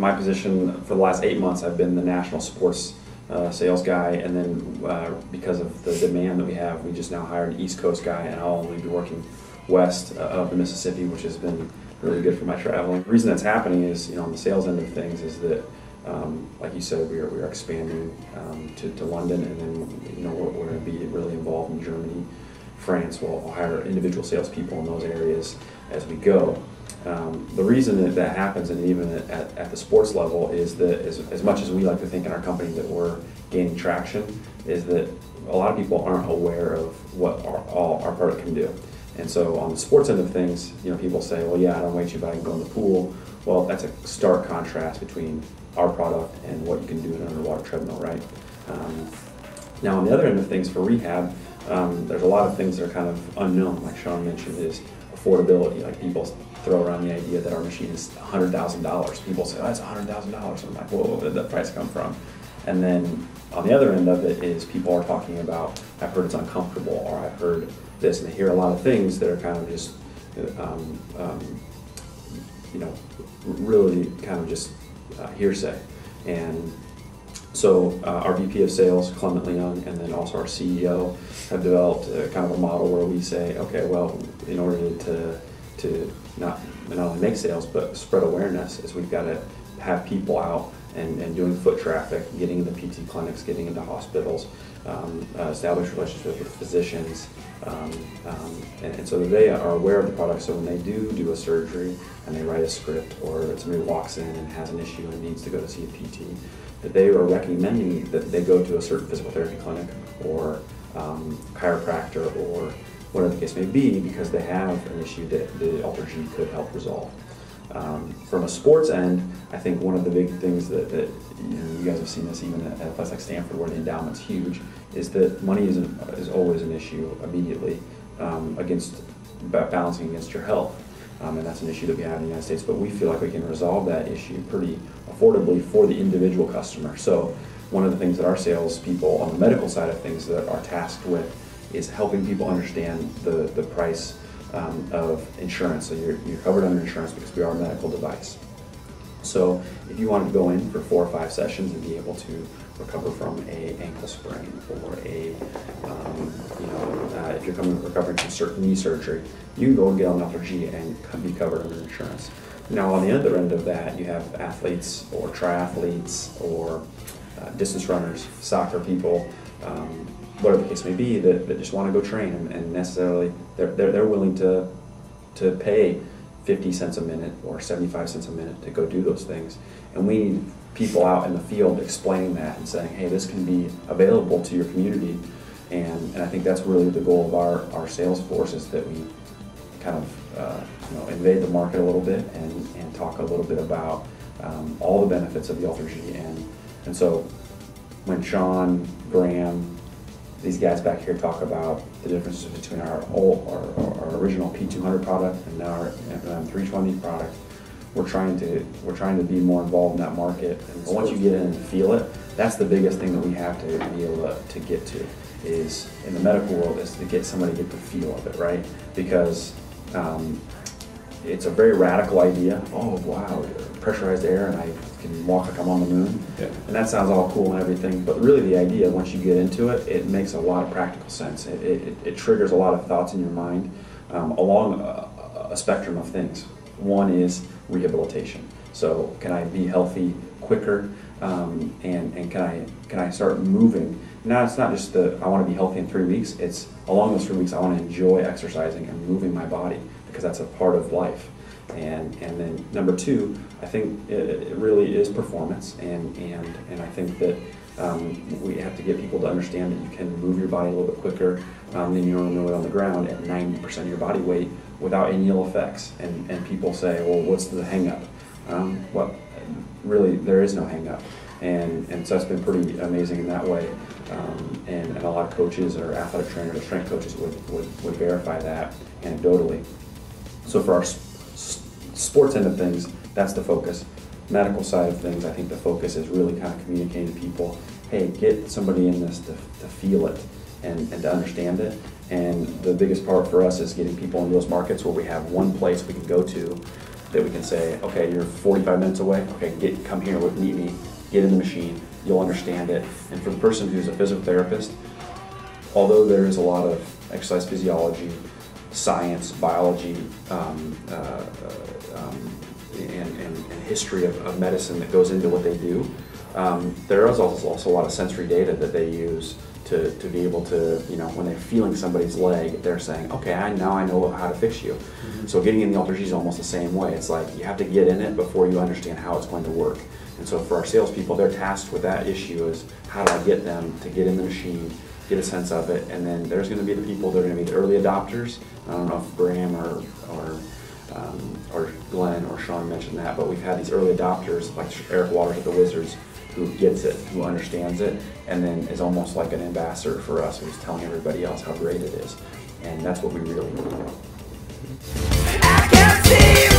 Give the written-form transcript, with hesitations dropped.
my position for the last 8 months, I've been the national sports sales guy, and then because of the demand that we have, we just now hired an East Coast guy, and I'll only be working west of the Mississippi, which has been really good for my traveling. The reason that's happening is, on the sales end of things, is that, like you said, we are expanding to London, and then we're going to be really involved in Germany, France. We'll hire individual salespeople in those areas as we go. The reason that happens, and even at the sports level, is that as much as we like to think in our company that we're gaining traction, is that a lot of people aren't aware of what our product can do. And so on the sports end of things, people say, well, yeah, I don't weigh you, but I can go in the pool. Well, that's a stark contrast between our product and what you can do in an underwater treadmill, right? Now, on the other end of things for rehab, there's a lot of things that are kind of unknown, like Sean mentioned, is affordability. Like, people throw around the idea that our machine is $100,000. People say, oh, that's $100,000. I'm like, whoa, where did that price come from? And then on the other end of it is people are talking about, I've heard it's uncomfortable, or I've heard this, and they hear a lot of things that are kind of just, really kind of just hearsay. And so our VP of Sales, Clement Leung, and then also our CEO have developed kind of a model where we say, okay, well, in order to not only make sales, but spread awareness, is we've got to have people out and doing foot traffic, getting into PT clinics, getting into hospitals, establish relationships with physicians, and so that they are aware of the product. So when they do a surgery and they write a script, or somebody walks in and has an issue and needs to go to see a PT, that they are recommending that they go to a certain physical therapy clinic or chiropractor or whatever the case may be, because they have an issue that the AlterG could help resolve. From a sports end, I think one of the big things that you guys have seen this even at a place like Stanford, where the endowment's huge, is that money is always an issue immediately against balancing against your health, and that's an issue that we have in the United States. But we feel like we can resolve that issue pretty affordably for the individual customer. So one of the things that our salespeople on the medical side of things that are tasked with is helping people understand the price of insurance. So you're covered under insurance because we are a medical device. So if you wanted to go in for 4 or 5 sessions and be able to recover from an ankle sprain, or if you're recovering from certain knee surgery, you can go and get on AlterG and be covered under insurance. Now, on the other end of that, you have athletes or triathletes or distance runners, soccer people, whatever the case may be, that just want to go train, and necessarily they're willing to pay 50 cents a minute or 75 cents a minute to go do those things. And we need people out in the field explaining that and saying, hey, this can be available to your community. And I think that's really the goal of our sales force, is that we kind of invade the market a little bit and talk a little bit about all the benefits of the AlterG. And so when Sean, Graham, these guys back here talk about the differences between our original P200 product and now our M320 product, we're trying to be more involved in that market. And once you get in and feel it, that's the biggest thing that we have to be able to get to, is in the medical world, is to get somebody to get the feel of it, right? Because it's a very radical idea. Oh wow, pressurized air and I can walk like I'm on the moon. Yeah. And that sounds all cool and everything, but really the idea, once you get into it, it makes a lot of practical sense. It triggers a lot of thoughts in your mind along a spectrum of things. One is rehabilitation. So can I be healthy quicker, and can I start moving? Now it's not just I want to be healthy in 3 weeks, it's along those 3 weeks I want to enjoy exercising and moving my body, because that's a part of life. And then number 2, I think it really is performance, and I think that we have to get people to understand that you can move your body a little bit quicker than you normally would on the ground at 90% of your body weight without any ill effects. And people say, well, what's the hang up? Well, really, there is no hang up. And so it's been pretty amazing in that way. And a lot of coaches or athletic trainers or strength coaches would verify that anecdotally. So for our sports end of things, that's the focus. Medical side of things, I think the focus is really kind of communicating to people, hey, get somebody in this to feel it and to understand it. And the biggest part for us is getting people in those markets where we have one place we can go to that we can say, okay, you're 45 minutes away, okay, come here, meet me, get in the machine, you'll understand it. And for the person who's a physical therapist, although there is a lot of exercise physiology, science, biology, and history of medicine that goes into what they do, there is also a lot of sensory data that they use to be able to, when they're feeling somebody's leg, they're saying, okay, now I know how to fix you. Mm-hmm. So getting in the AlterG is almost the same way. It's like you have to get in it before you understand how it's going to work. And so for our salespeople, they're tasked with that issue is how do I get them to get in the machine, get a sense of it, and then there's going to be the people that are going to be the early adopters. I don't know if Graham or Glenn or Sean mentioned that, but we've had these early adopters like Eric Waters at the Wizards who gets it, who understands it, and then is almost like an ambassador for us who's telling everybody else how great it is. And that's what we really need. I can't see